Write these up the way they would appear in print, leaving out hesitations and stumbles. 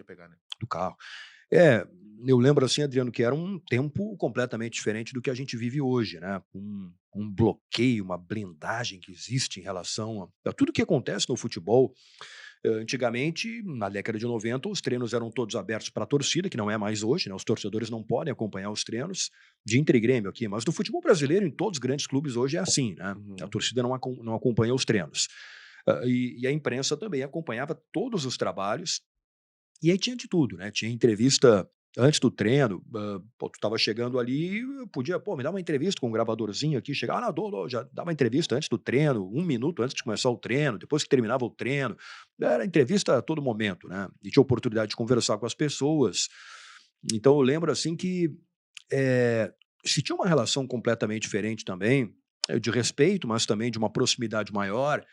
podia pegar, né? do carro. É, eu lembro assim, Adriano, que era um tempo completamente diferente do que a gente vive hoje, né? Um bloqueio, uma blindagem que existe em relação a tudo que acontece no futebol. Antigamente, na década de 90, os treinos eram todos abertos para a torcida, que não é mais hoje, né? Os torcedores não podem acompanhar os treinos de Inter e Grêmio aqui, mas do futebol brasileiro, em todos os grandes clubes hoje é assim, né? A Uhum. torcida não acompanha os treinos. E a imprensa também acompanhava todos os trabalhos, e aí tinha de tudo, né, tinha entrevista antes do treino, pô, tu estava chegando ali, eu podia: "Pô, me dá uma entrevista com um gravadorzinho aqui", chegava: "Ah, não, dou", já dava entrevista antes do treino, 1 minuto antes de começar o treino, depois que terminava o treino, era entrevista a todo momento, né, e tinha oportunidade de conversar com as pessoas. Então eu lembro, assim, que, eh, se tinha uma relação completamente diferente também, de respeito, mas também de uma proximidade maior,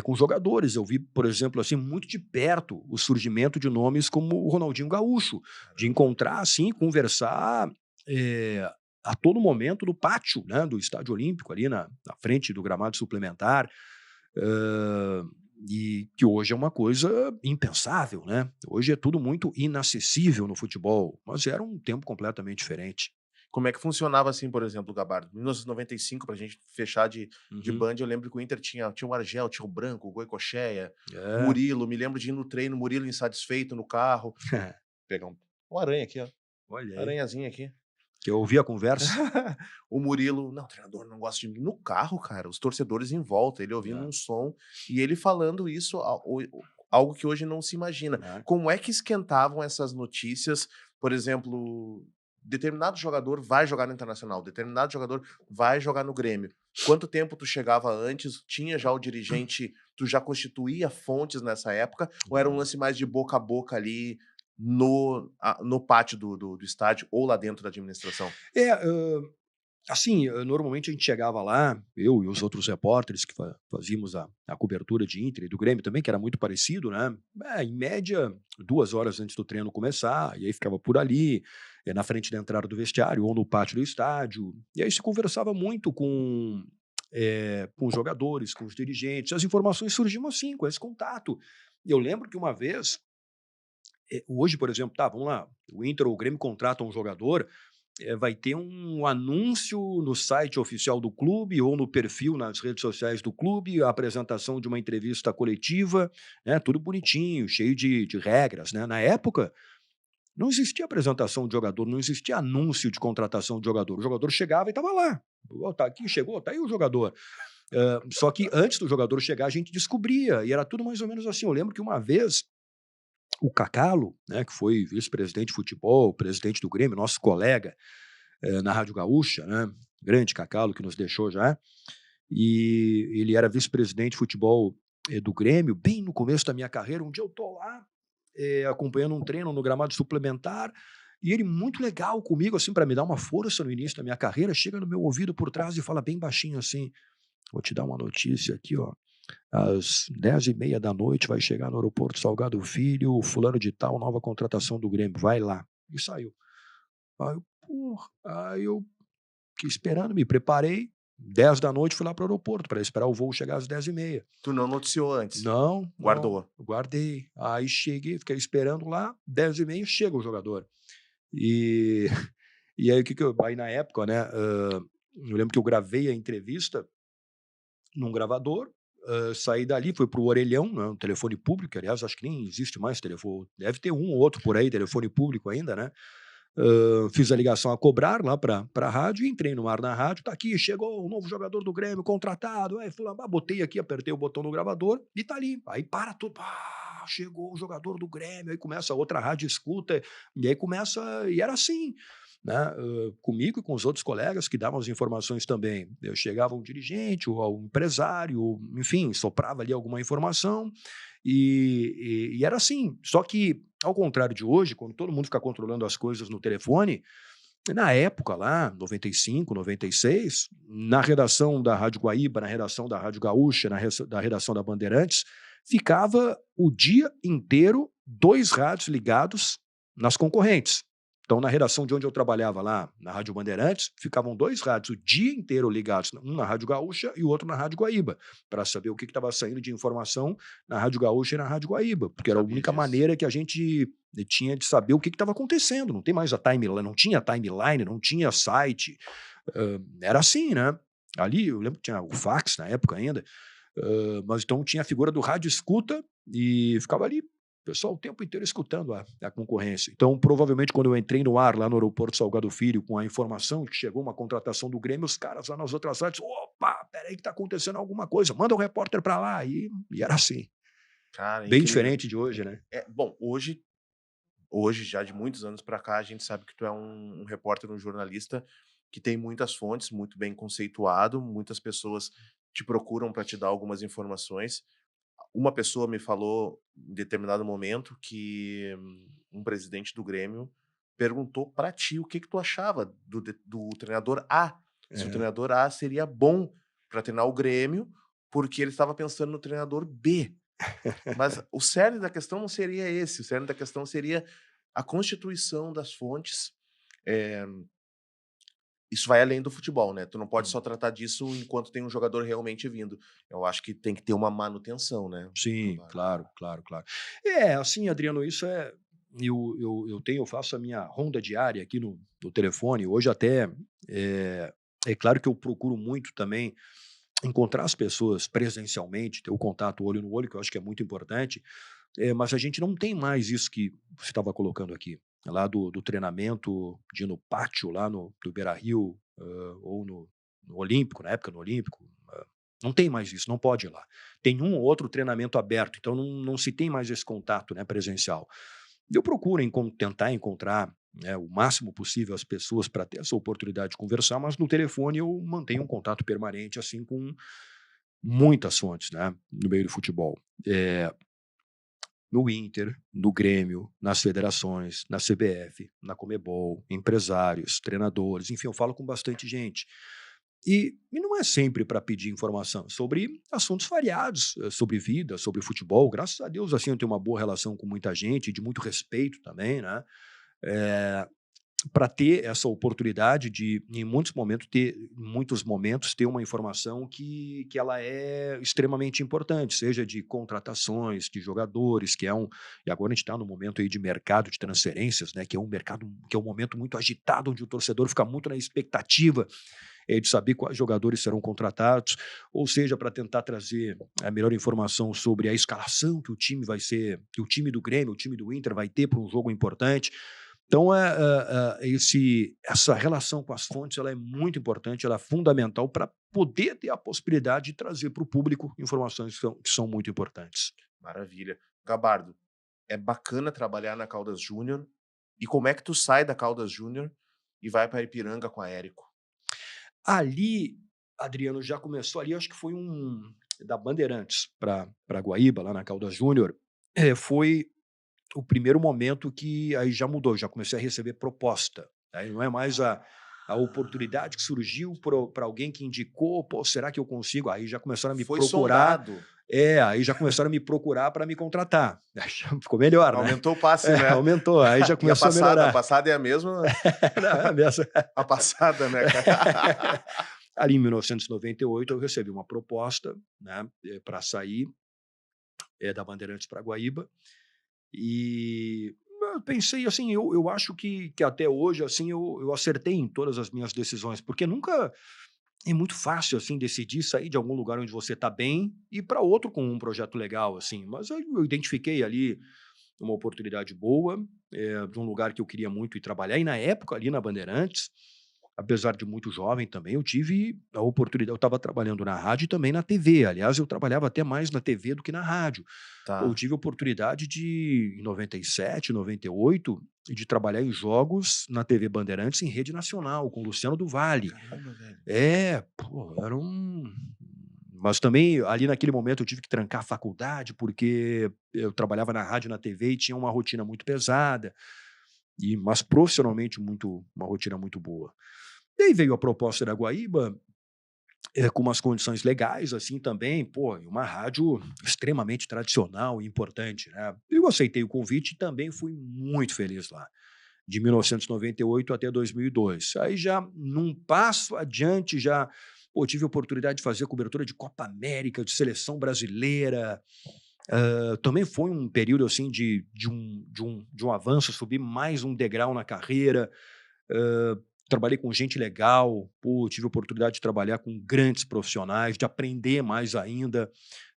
com jogadores. Eu vi, por exemplo, assim, muito de perto o surgimento de nomes como o Ronaldinho Gaúcho, de Caramba. encontrar, assim, conversar, eh, a todo momento no pátio, né, do Estádio Olímpico, ali na frente do gramado suplementar, hã, e que hoje é uma coisa impensável, né. Hoje é tudo muito inacessível no futebol, mas era um tempo completamente diferente. Como é que funcionava, assim, por exemplo, Gabardo? 1995, pra gente fechar de Uhum. Band, eu lembro que o Inter tinha o Argel, tinha o Branco, o Goicoechea, É. Murilo, me lembro de ir no treino, Murilo insatisfeito no carro, pegar uma aranha aqui, ó, Olha aí, aranhazinha aqui. que eu ouvi a conversa. O Murilo: "Não, o treinador não gosta de mim", no carro, cara, os torcedores em volta, ele ouvindo É, um som e ele falando isso, algo que hoje não se imagina. né. Como é que esquentavam essas notícias, por exemplo, determinado jogador vai jogar no Internacional, determinado jogador vai jogar no Grêmio. Quanto tempo tu chegava antes? Tinha já o dirigente, tu já constituía fontes nessa época, ou era um lance mais de boca a boca ali no pátio do estádio ou lá dentro da administração? É, assim, normalmente a gente chegava lá, eu e os outros repórteres que fazíamos a cobertura de Inter e do Grêmio também, que era muito parecido, né, em média 2 horas antes do treino começar, e aí ficava por ali, na frente da entrada do vestiário ou no pátio do estádio, e aí se conversava muito com os jogadores, com os dirigentes, as informações surgiam assim, com esse contato. Eu lembro que uma vez, hoje, por exemplo, tá, vamos lá, o Inter ou o Grêmio contratam um jogador, vai ter um anúncio no site oficial do clube ou no perfil nas redes sociais do clube, a apresentação de uma entrevista coletiva, né, tudo bonitinho, cheio de regras, né. Na época, não existia apresentação de jogador, não existia anúncio de contratação de jogador. O jogador chegava e estava lá. "Ó, tá aqui, chegou, tá aí o jogador". Só que antes do jogador chegar, a gente descobria, e era tudo mais ou menos assim. Eu lembro que uma vez o Cacalo, né, que foi vice-presidente de futebol, presidente do Grêmio, nosso colega, na Rádio Gaúcha, né, grande Cacalo que nos deixou já, e ele era vice-presidente de futebol, do Grêmio, bem no começo da minha carreira. Um dia eu tô lá, acompanhando um treino no gramado suplementar, e ele muito legal comigo, assim, para me dar uma força no início da minha carreira, chega no meu ouvido por trás e fala bem baixinho assim: "Vou te dar uma notícia aqui, ó, às 10h30 da noite vai chegar no aeroporto Salgado Filho, o fulano de tal, nova contratação do Grêmio, vai lá". E saiu. Aí eu fiquei esperando, me preparei, 10 da noite fui lá para o aeroporto para esperar o voo chegar às 10h30. Tu não noticiou antes? Não, não, Guardou. guardei. Aí cheguei, fiquei esperando lá, 10h30 chega o jogador. E e aí o que que eu aí na época, né, eu lembro que eu gravei a entrevista num gravador, saí dali, fui para o orelhão, né, um telefone público, aliás, acho que nem existe mais telefone, deve ter um ou outro por aí, telefone público ainda, né. Fiz a ligação a cobrar lá para a rádio, e entrei no ar na rádio, tá aqui, chegou um novo jogador do Grêmio contratado, aí fulano, botei aqui, apertei o botão do gravador e tá ali, aí para tudo, chegou o jogador do Grêmio, aí começa a outra rádio escuta, e aí começa, e era assim, né, comigo e com os outros colegas que davam as informações também. Eu chegava um dirigente ou um empresário, enfim, soprava ali alguma informação, e era assim. Só que, ao contrário de hoje, quando todo mundo fica controlando as coisas no telefone, na época lá, 95, 96, na redação da Rádio Guaíba, na redação da Rádio Gaúcha, da redação da Bandeirantes, ficava o dia inteiro 2 rádios ligados nas concorrentes. Então, na redação de onde eu trabalhava lá, na Rádio Bandeirantes, ficavam 2 rádios o dia inteiro ligados, um na Rádio Gaúcha e o outro na Rádio Guaíba, para saber o que estava saindo de informação na Rádio Gaúcha e na Rádio Guaíba, porque era a Sabia única disso. maneira que a gente tinha de saber o que estava acontecendo. Não tem mais a timeline, não tinha timeline, não tinha site. Era assim, né? Ali, eu lembro que tinha o fax na época ainda, mas então tinha a figura do rádio escuta e ficava ali o pessoal o tempo inteiro escutando a concorrência. Então, provavelmente, quando eu entrei no ar lá no aeroporto Salgado Filho com a informação de que chegou uma contratação do Grêmio, os caras lá nas outras rádios, opa, peraí que tá acontecendo alguma coisa, manda um repórter para lá. E era assim. Cara, Bem incrível. diferente de hoje, né? Bom, hoje, já de muitos anos para cá, a gente sabe que tu é um repórter, um jornalista que tem muitas fontes, muito bem conceituado, muitas pessoas te procuram para te dar algumas informações. Uma pessoa me falou em determinado momento que um presidente do Grêmio perguntou para ti o que tu achava do treinador A. Se o É. treinador A seria bom para treinar o Grêmio, porque ele estava pensando no treinador B. Mas o cerne da questão não seria esse, o cerne da questão seria a constituição das fontes. eh, Isso vai além do futebol, né? Tu não pode só tratar disso enquanto tem um jogador realmente vindo. Eu acho que tem que ter uma manutenção, né, Sim, Gabardo? claro, claro, claro. Assim, Adriano, isso é. Eu faço a minha ronda diária aqui no telefone. Hoje até é claro que eu procuro muito também encontrar as pessoas presencialmente, ter o contato olho no olho, que eu acho que é muito importante. Mas a gente não tem mais isso que você estava colocando aqui, lá do treinamento de ir no pátio, lá do Beira-Rio, ou no Olímpico, na época no Olímpico. Não tem mais isso, não pode ir lá. Tem um ou outro treinamento aberto, então não se tem mais esse contato, né, presencial. Eu procuro tentar encontrar, né, o máximo possível as pessoas para ter essa oportunidade de conversar, mas no telefone eu mantenho um contato permanente, assim, com muitas fontes, né, no meio do futebol. No Inter, no Grêmio, nas federações, na CBF, na Conmebol, empresários, treinadores, enfim, eu falo com bastante gente. E não é sempre para pedir informação sobre assuntos variados, sobre vida, sobre futebol. Graças a Deus, assim, eu tenho uma boa relação com muita gente, de muito respeito também, né? Para ter essa oportunidade de, em muitos momentos, ter uma informação que ela é extremamente importante, seja de contratações, de jogadores, e agora a gente está no momento aí de mercado de transferências, né, que é um mercado, que é um momento muito agitado, onde o torcedor fica muito na expectativa de saber quais jogadores serão contratados, ou seja, para tentar trazer a melhor informação sobre a escalação que o time vai ser, que o time do Grêmio, o time do Inter vai ter para um jogo importante. Então, essa relação com as fontes ela é muito importante, ela é fundamental para poder ter a possibilidade de trazer para o público informações que são muito importantes. Maravilha. Gabardo, é bacana trabalhar na Caldas Júnior. E como é que tu sai da Caldas Júnior e vai para Ipiranga com a Érico? Ali, Adriano, já começou ali, acho que foi da Bandeirantes para Guaíba, lá na Caldas Júnior, foi o primeiro momento que aí já mudou, já comecei a receber proposta. Aí não é mais a oportunidade que surgiu para alguém que indicou, pô, será que eu consigo? Aí já começaram a me Foi procurar. sondado. Aí já começaram a me procurar para me contratar. Aí já ficou melhor, né? Aumentou o passe, né? Aumentou, aí já E a começou a passada? A melhorar. passada é a mesma? Não, é a mesma. A passada, né, cara? Ali em 1998 eu recebi uma proposta, né, para sair da Bandeirantes para Guaíba. E eu pensei assim, eu acho que até hoje assim eu acertei em todas as minhas decisões, porque nunca é muito fácil assim decidir sair de algum lugar onde você está bem e ir para outro com um projeto legal assim. Mas eu identifiquei ali uma oportunidade boa, de um lugar que eu queria muito ir trabalhar. E na época ali na Bandeirantes, apesar de muito jovem também, eu tive a oportunidade. Eu estava trabalhando na rádio e também na TV. Aliás, eu trabalhava até mais na TV do que na rádio. Eu Tá. tive a oportunidade em 97, 98, de trabalhar em jogos na TV Bandeirantes em rede nacional, com Luciano do Vale. Caramba, velho. Pô, era um. Mas também, ali naquele momento, eu tive que trancar a faculdade, porque eu trabalhava na rádio e na TV e tinha uma rotina muito pesada, mas profissionalmente uma rotina muito boa. E aí veio a proposta da Guaíba, com umas condições legais, assim, também, pô, e uma rádio extremamente tradicional e importante, né? Eu aceitei o convite e também fui muito feliz lá. de 1998 até 2002. Aí já, num passo adiante, já tive a oportunidade de fazer a cobertura de Copa América, de seleção brasileira. Também foi um período assim de um avanço, subir mais um degrau na carreira. Trabalhei com gente legal, tive a oportunidade de trabalhar com grandes profissionais, de aprender mais ainda.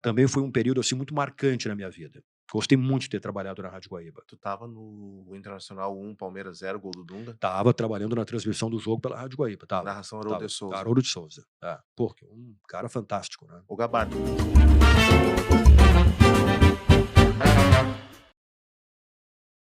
Também foi um período assim muito marcante na minha vida. Gostei muito de ter trabalhado na Rádio Guaíba. Tu tava no Internacional 1, Palmeiras 0, gol do Dunga? Tava trabalhando na transmissão do jogo pela Rádio Guaíba. Narração Haroldo de Souza. Haroldo de Souza. Porque um cara fantástico, né? O Gabardo.